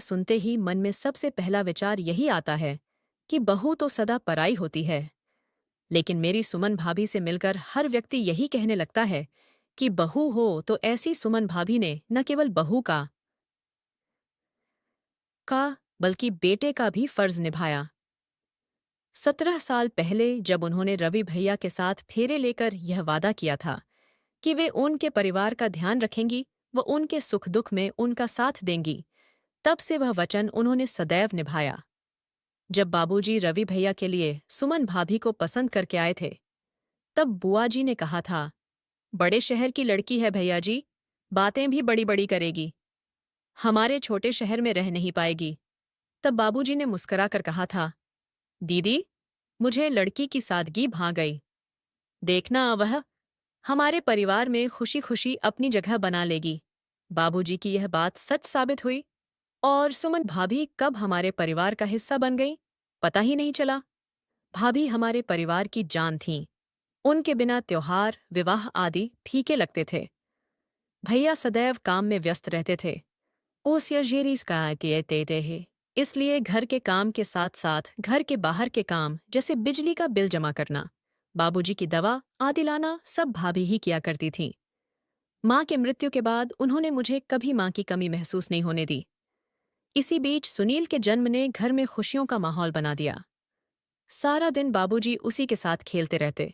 सुनते ही मन में सबसे पहला विचार यही आता है कि बहू तो सदा पराई होती है। लेकिन मेरी सुमन भाभी से मिलकर हर व्यक्ति यही कहने लगता है कि बहू हो तो ऐसी सुमन भाभी ने न केवल बहू का बल्कि बेटे का भी फर्ज निभाया। 17 साल पहले जब उन्होंने रवि भैया के साथ फेरे लेकर यह वादा किया था कि वे उनके परिवार का ध्यान रखेंगी व उनके सुख दुख में उनका साथ देंगी, तब से वह वचन उन्होंने सदैव निभाया। जब बाबूजी रवि भैया के लिए सुमन भाभी को पसंद करके आए थे, तब बुआ जी ने कहा था, बड़े शहर की लड़की है भैया जी, बातें भी बड़ी बड़ी करेगी, हमारे छोटे शहर में रह नहीं पाएगी। तब बाबूजी ने मुस्कुराकर कहा था, दीदी, मुझे लड़की की सादगी भा गई। देखना वह हमारे परिवार में खुशी खुशी अपनी जगह बना लेगी। बाबूजी की यह बात सच साबित हुई और सुमन भाभी कब हमारे परिवार का हिस्सा बन गई, पता ही नहीं चला। भाभी हमारे परिवार की जान थीं। उनके बिना त्योहार, विवाह आदि फीके लगते थे। भैया सदैव काम में व्यस्त रहते थे। ओस यजेरीज का के तेते है। इसलिए घर के काम के साथ साथ घर के बाहर के काम जैसे बिजली का बिल जमा करना, बाबूजी की दवा आदि लाना सब भाभी ही किया करती थीं। माँ के मृत्यु के बाद उन्होंने मुझे कभी माँ की कमी महसूस नहीं होने दी। इसी बीच सुनील के जन्म ने घर में खुशियों का माहौल बना दिया। सारा दिन बाबूजी उसी के साथ खेलते रहते।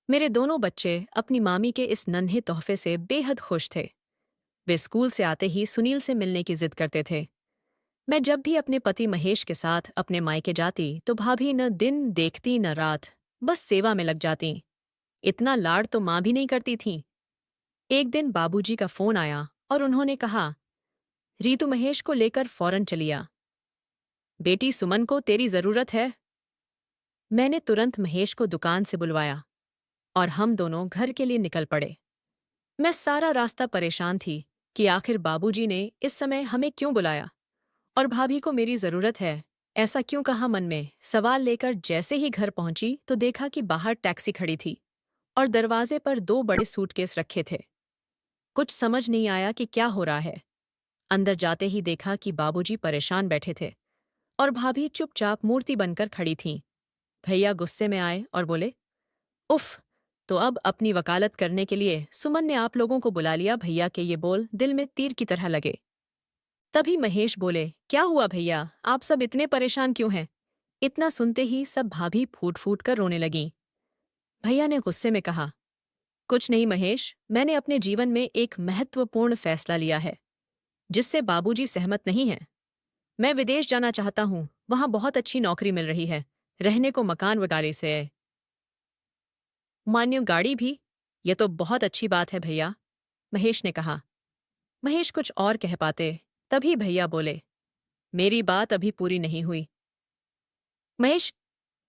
मेरे दोनों बच्चे अपनी मामी के इस नन्हे तोहफे से बेहद खुश थे। वे स्कूल से आते ही सुनील से मिलने की जिद करते थे। मैं जब भी अपने पति महेश के साथ अपने मायके जाती तो भाभी न दिन देखती न रात, बस सेवा में लग जाती। इतना लाड़ तो माँ भी नहीं करती थीं। एक दिन बाबूजी का फोन आया और उन्होंने कहा, रीतू महेश को लेकर फौरन चली आ। बेटी सुमन को तेरी जरूरत है। मैंने तुरंत महेश को दुकान से बुलवाया और हम दोनों घर के लिए निकल पड़े। मैं सारा रास्ता परेशान थी कि आखिर बाबूजी ने इस समय हमें क्यों बुलाया और भाभी को मेरी जरूरत है, ऐसा क्यों कहा मन में सवाल लेकर जैसे ही घर पहुंची तो देखा कि बाहर टैक्सी खड़ी थी और दरवाजे पर 2 बड़े सूटकेस रखे थे। कुछ समझ नहीं आया कि क्या हो रहा है। अंदर जाते ही देखा कि बाबूजी परेशान बैठे थे और भाभी चुपचाप मूर्ति बनकर खड़ी थीं। भैया गुस्से में आए और बोले, उफ, तो अब अपनी वकालत करने के लिए सुमन ने आप लोगों को बुला लिया। भैया के ये बोल दिल में तीर की तरह लगे। तभी महेश बोले, क्या हुआ भैया, आप सब इतने परेशान क्यों हैं? इतना सुनते ही सब भाभी फूट फूट कर रोने लगीं। भैया ने गुस्से में कहा, कुछ नहीं महेश, मैंने अपने जीवन में एक महत्वपूर्ण फैसला लिया है जिससे बाबूजी सहमत नहीं हैं। मैं विदेश जाना चाहता हूँ, वहां बहुत अच्छी नौकरी मिल रही है, रहने को मकान वगैरह से है, मान्य गाड़ी भी। ये तो बहुत अच्छी बात है भैया, महेश ने कहा। महेश कुछ और कह पाते, तभी भैया बोले, मेरी बात अभी पूरी नहीं हुई। महेश,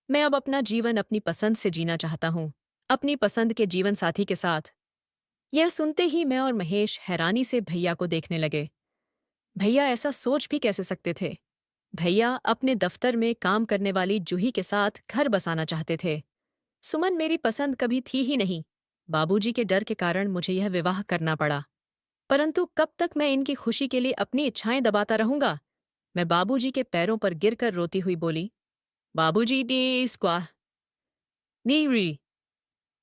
मैं अब अपना जीवन अपनी पसंद से जीना चाहता हूँ, अपनी पसंद के जीवन साथी के साथ। यह सुनते ही मैं और महेश हैरानी से भैया को देखने लगे। भैया ऐसा सोच भी कैसे सकते थे? भैया अपने दफ्तर में काम करने वाली जूही के साथ घर बसाना चाहते थे। सुमन मेरी पसंद कभी थी ही नहीं। बाबूजी के डर के कारण मुझे यह विवाह करना पड़ा। परंतु कब तक मैं इनकी खुशी के लिए अपनी इच्छाएं दबाता रहूंगा? मैं बाबूजी के पैरों पर गिरकर रोती हुई बोली, बाबूजी डी स्क्वा नी,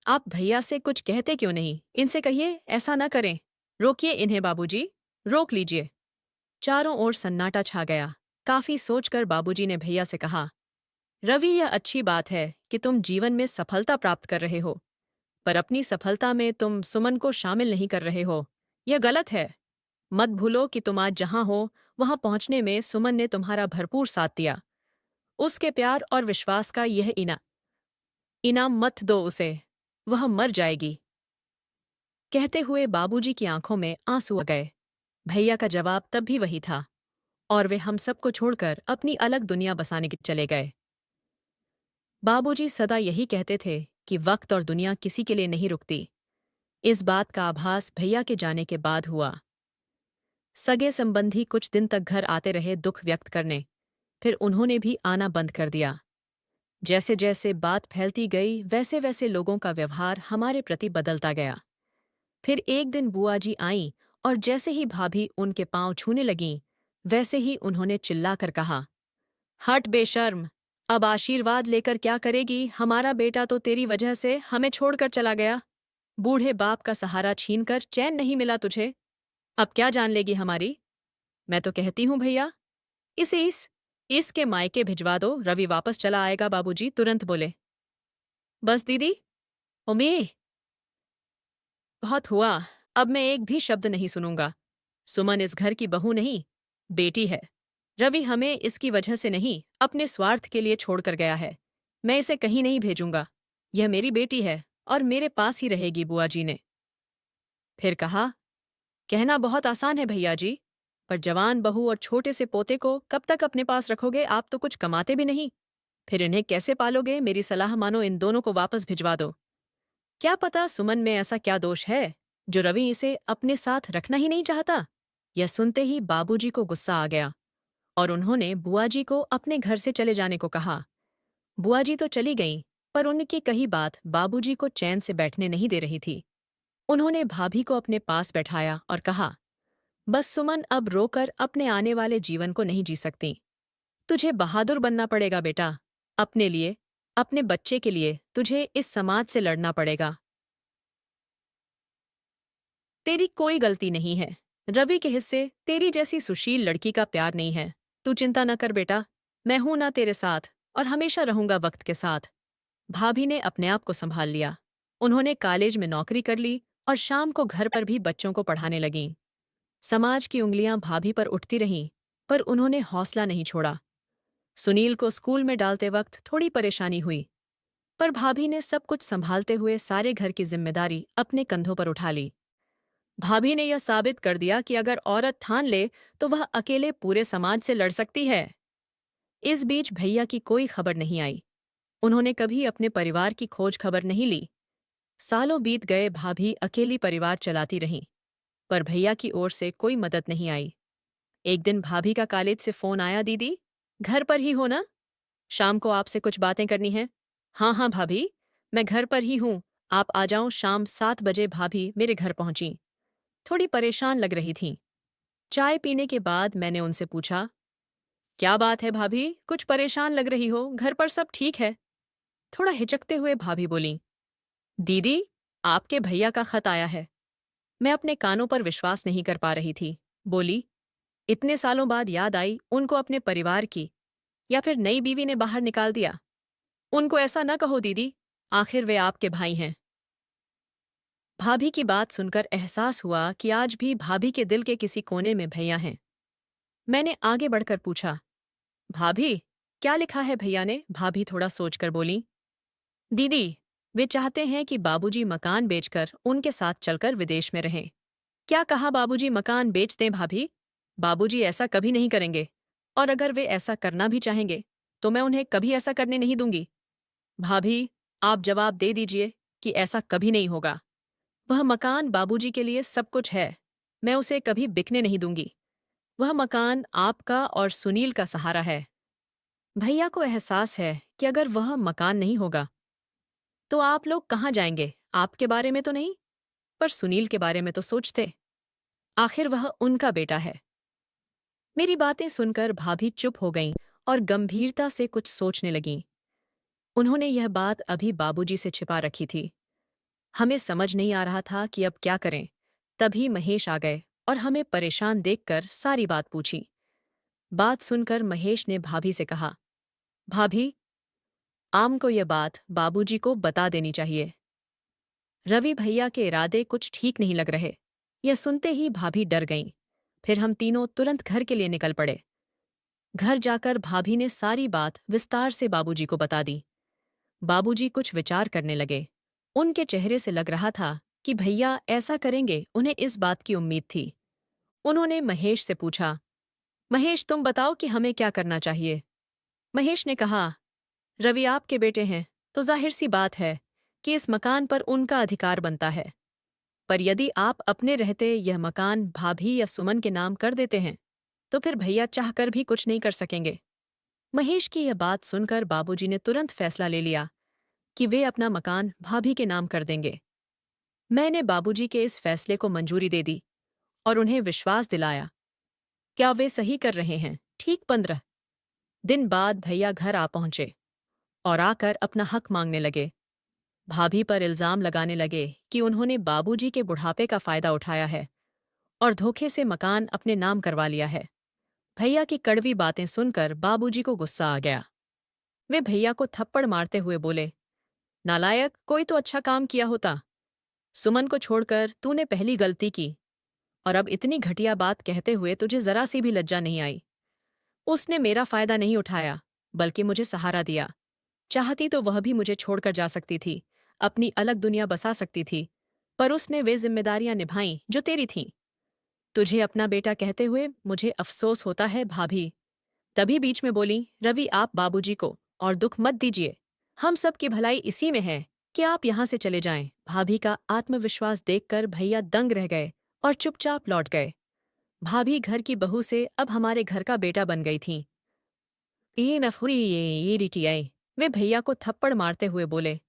आप भैया से कुछ कहते क्यों नहीं? इनसे कहिए ऐसा न करें। रोकिए इन्हें बाबूजी, रोक लीजिए। चारों ओर सन्नाटा छा गया। काफी सोचकर बाबूजी ने भैया से कहा, रवि, यह अच्छी बात है कि तुम जीवन में सफलता प्राप्त कर रहे हो, पर अपनी सफलता में तुम सुमन को शामिल नहीं कर रहे हो। यह गलत है। मत भूलो कि तुम आज जहां हो वहां पहुंचने में सुमन ने तुम्हारा भरपूर साथ दिया। उसके प्यार और विश्वास का यह इनाम मत दो उसे, वह मर जाएगी। कहते हुए बाबूजी की आंखों में आंसू आ गए। भैया का जवाब तब भी वही था और वे हम सबको छोड़कर अपनी अलग दुनिया बसाने के चले गए। बाबूजी सदा यही कहते थे कि वक्त और दुनिया किसी के लिए नहीं रुकती। इस बात का आभास भैया के जाने के बाद हुआ। सगे संबंधी कुछ दिन तक घर आते रहे दुख व्यक्त करने, फिर उन्होंने भी आना बंद कर दिया। जैसे जैसे बात फैलती गई वैसे वैसे लोगों का व्यवहार हमारे प्रति बदलता गया। फिर एक दिन बुआ जी आईं और जैसे ही भाभी उनके पांव छूने लगीं, वैसे ही उन्होंने चिल्लाकर कहा, हट बेशर्म! अब आशीर्वाद लेकर क्या करेगी? हमारा बेटा तो तेरी वजह से हमें छोड़कर चला गया। बूढ़े बाप का सहारा छीनकर चैन नहीं मिला तुझे। अब क्या जान लेगी हमारी? मैं तो कहती हूँ भैया, इसे इसके मायके भिजवा दो, रवि वापस चला आएगा। बाबूजी तुरंत बोले। बस दीदी, उम्मी, बहुत हुआ। अब मैं एक भी शब्द नहीं सुनूंगा। सुमन इस घर की बहू नहीं, बेटी है। रवि हमें इसकी वजह से नहीं, अपने स्वार्थ के लिए छोड़कर गया है। मैं इसे कहीं नहीं भेजूंगा। यह मेरी बेटी है और मेरे पास ही रहेगी। बुआ जी ने फिर कहा, कहना बहुत आसान है भैया जी, पर जवान बहू और छोटे से पोते को कब तक अपने पास रखोगे? आप तो कुछ कमाते भी नहीं। फिर इन्हें कैसे पालोगे? मेरी सलाह मानो, इन दोनों को वापस भिजवा दो। क्या पता सुमन में ऐसा क्या दोष है जो रवि इसे अपने साथ रखना ही नहीं चाहता। यह सुनते ही बाबूजी को गुस्सा आ गया और उन्होंने बुआ जी को अपने घर से चले जाने को कहा। बुआ जी तो चली गईं, पर उनकी कही बात बाबूजी को चैन से बैठने नहीं दे रही थी। उन्होंने भाभी को अपने पास बैठाया और कहा, बस सुमन, अब रोकर अपने आने वाले जीवन को नहीं जी सकती। तुझे बहादुर बनना पड़ेगा बेटा। अपने लिए, अपने बच्चे के लिए तुझे इस समाज से लड़ना पड़ेगा। तेरी कोई गलती नहीं है। रवि के हिस्से तेरी जैसी सुशील लड़की का प्यार नहीं है। तू चिंता न कर बेटा, मैं हूं ना तेरे साथ, और हमेशा रहूंगा वक्त के साथ। भाभी ने अपने आप को संभाल लिया। उन्होंने कॉलेज में नौकरी कर ली और शाम को घर पर भी बच्चों को पढ़ाने लगीं। समाज की उंगलियां भाभी पर उठती रहीं, पर उन्होंने हौसला नहीं छोड़ा। सुनील को स्कूल में डालते वक्त थोड़ी परेशानी हुई, पर भाभी ने सब कुछ संभालते हुए सारे घर की जिम्मेदारी अपने कंधों पर उठा ली। भाभी ने यह साबित कर दिया कि अगर औरत ठान ले तो वह अकेले पूरे समाज से लड़ सकती है। इस बीच भैया की कोई खबर नहीं आई। उन्होंने कभी अपने परिवार की खोज खबर नहीं ली। सालों बीत गए, भाभी अकेली परिवार चलाती रहीं, पर भैया की ओर से कोई मदद नहीं आई। एक दिन भाभी का कॉलेज से फोन आया, दीदी घर पर ही हो ना? शाम को आपसे कुछ बातें करनी है। हाँ हाँ भाभी, मैं घर पर ही हूँ, आप आ जाओ। शाम 7 बजे भाभी मेरे घर पहुंची। थोड़ी परेशान लग रही थीं। चाय पीने के बाद मैंने उनसे पूछा, क्या बात है भाभी, कुछ परेशान लग रही हो? घर पर सब ठीक है? थोड़ा हिचकते हुए भाभी बोलीं, दीदी, आपके भैया का खत आया है। मैं अपने कानों पर विश्वास नहीं कर पा रही थी। बोली, इतने सालों बाद याद आई उनको अपने परिवार की, या फिर नई बीवी ने बाहर निकाल दिया? उनको ऐसा न कहो दीदी, आखिर वे आपके भाई हैं। भाभी की बात सुनकर एहसास हुआ कि आज भी भाभी के दिल के किसी कोने में भैया हैं। मैंने आगे बढ़कर पूछा, भाभी, क्या लिखा है भैया ने? भाभी थोड़ा सोचकर बोली, दीदी, वे चाहते हैं कि बाबूजी मकान बेचकर उनके साथ चलकर विदेश में रहें। क्या कहा? बाबूजी मकान बेच दें भाभी? बाबूजी ऐसा कभी नहीं करेंगे, और अगर वे ऐसा करना भी चाहेंगे तो मैं उन्हें कभी ऐसा करने नहीं दूंगी। भाभी, आप जवाब दे दीजिए कि ऐसा कभी नहीं होगा। वह मकान बाबूजी के लिए सब कुछ है। मैं उसे कभी बिकने नहीं दूंगी। वह मकान आपका और सुनील का सहारा है। भैया को एहसास है कि अगर वह मकान नहीं होगा तो आप लोग कहाँ जाएंगे? आपके बारे में तो नहीं, पर सुनील के बारे में तो सोचते। आखिर वह उनका बेटा है। मेरी बातें सुनकर भाभी चुप हो गईं और गंभीरता से कुछ सोचने लगीं। उन्होंने यह बात अभी बाबूजी से छिपा रखी थी। हमें समझ नहीं आ रहा था कि अब क्या करें। तभी महेश आ गए और हमें परेशान देखकर सारी बात पूछी। बात सुनकर महेश ने भाभी से कहा, भाभी, आम को यह बात बाबूजी को बता देनी चाहिए। रवि भैया के इरादे कुछ ठीक नहीं लग रहे। यह सुनते ही भाभी डर गईं। फिर हम तीनों तुरंत घर के लिए निकल पड़े। घर जाकर भाभी ने सारी बात विस्तार से बाबूजी को बता दी। बाबूजी कुछ विचार करने लगे। उनके चेहरे से लग रहा था कि भैया ऐसा करेंगे, उन्हें इस बात की उम्मीद थी। उन्होंने महेश से पूछा, महेश, तुम बताओ कि हमें क्या करना चाहिए? महेश ने कहा, रवि आपके बेटे हैं तो जाहिर सी बात है कि इस मकान पर उनका अधिकार बनता है। पर यदि आप अपने रहते यह मकान भाभी या सुमन के नाम कर देते हैं तो फिर भैया चाहकर भी कुछ नहीं कर सकेंगे। महेश की यह बात सुनकर बाबूजी ने तुरंत फैसला ले लिया कि वे अपना मकान भाभी के नाम कर देंगे। मैंने बाबूजी के इस फैसले को मंजूरी दे दी और उन्हें विश्वास दिलाया क्या वे सही कर रहे हैं? ठीक 15 दिन बाद भैया घर आ पहुंचे और आकर अपना हक मांगने लगे। भाभी पर इल्जाम लगाने लगे कि उन्होंने बाबूजी के बुढ़ापे का फायदा उठाया है और धोखे से मकान अपने नाम करवा लिया है। भैया की कड़वी बातें सुनकर बाबूजी को गुस्सा आ गया। वे भैया को थप्पड़ मारते हुए बोले, नालायक, कोई तो अच्छा काम किया होता। सुमन को छोड़कर तूने पहली गलती की और अब इतनी घटिया बात कहते हुए तुझे जरा सी भी लज्जा नहीं आई। उसने मेरा फायदा नहीं उठाया, बल्कि मुझे सहारा दिया। चाहती तो वह भी मुझे छोड़कर जा सकती थी, अपनी अलग दुनिया बसा सकती थी, पर उसने वे जिम्मेदारियां निभाईं जो तेरी थीं। तुझे अपना बेटा कहते हुए मुझे अफसोस होता है भाभी। तभी बीच में बोली, रवि, आप बाबूजी को और दुख मत दीजिए। हम सब की भलाई इसी में है कि आप यहाँ से चले जाएं। भाभी का आत्मविश्वास देखकर भैया दंग रह गए और चुपचाप लौट गए। भाभी घर की बहू से अब हमारे घर का बेटा बन गई थीं। ई नफुरी ये रिटियाई। वे भैया को थप्पड़ मारते हुए बोले,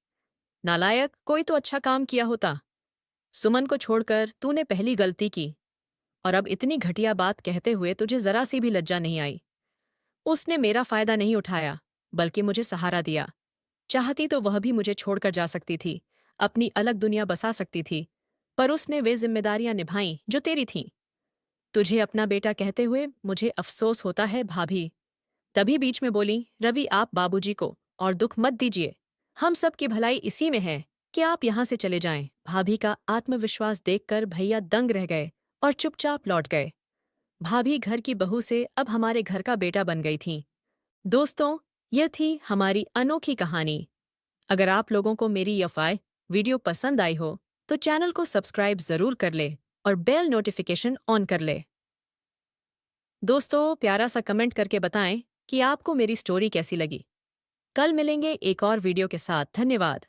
नालायक, कोई तो अच्छा काम किया होता। सुमन को छोड़कर तूने पहली गलती की और अब इतनी घटिया बात कहते हुए तुझे जरा सी भी लज्जा नहीं आई। उसने मेरा फायदा नहीं उठाया, बल्कि मुझे सहारा दिया। चाहती तो वह भी मुझे छोड़कर जा सकती थी, अपनी अलग दुनिया बसा सकती थी, पर उसने वे जिम्मेदारियां निभाईं जो तेरी थीं। तुझे अपना बेटा कहते हुए मुझे अफसोस होता है भाभी। तभी बीच में बोली, रवि, आप बाबूजी को और दुख मत दीजिए। हम सब की भलाई इसी में है कि आप यहाँ से चले जाएं। भाभी का आत्मविश्वास देखकर भैया दंग रह गए और चुपचाप लौट गए। भाभी घर की बहू से अब हमारे घर का बेटा बन गई थीं। दोस्तों, यह थी हमारी अनोखी कहानी। अगर आप लोगों को मेरी यह वीडियो पसंद आई हो तो चैनल को सब्सक्राइब जरूर कर ले और बेल नोटिफिकेशन ऑन कर ले। दोस्तों, प्यारा सा कमेंट करके बताएं कि आपको मेरी स्टोरी कैसी लगी। कल मिलेंगे एक और वीडियो के साथ। धन्यवाद।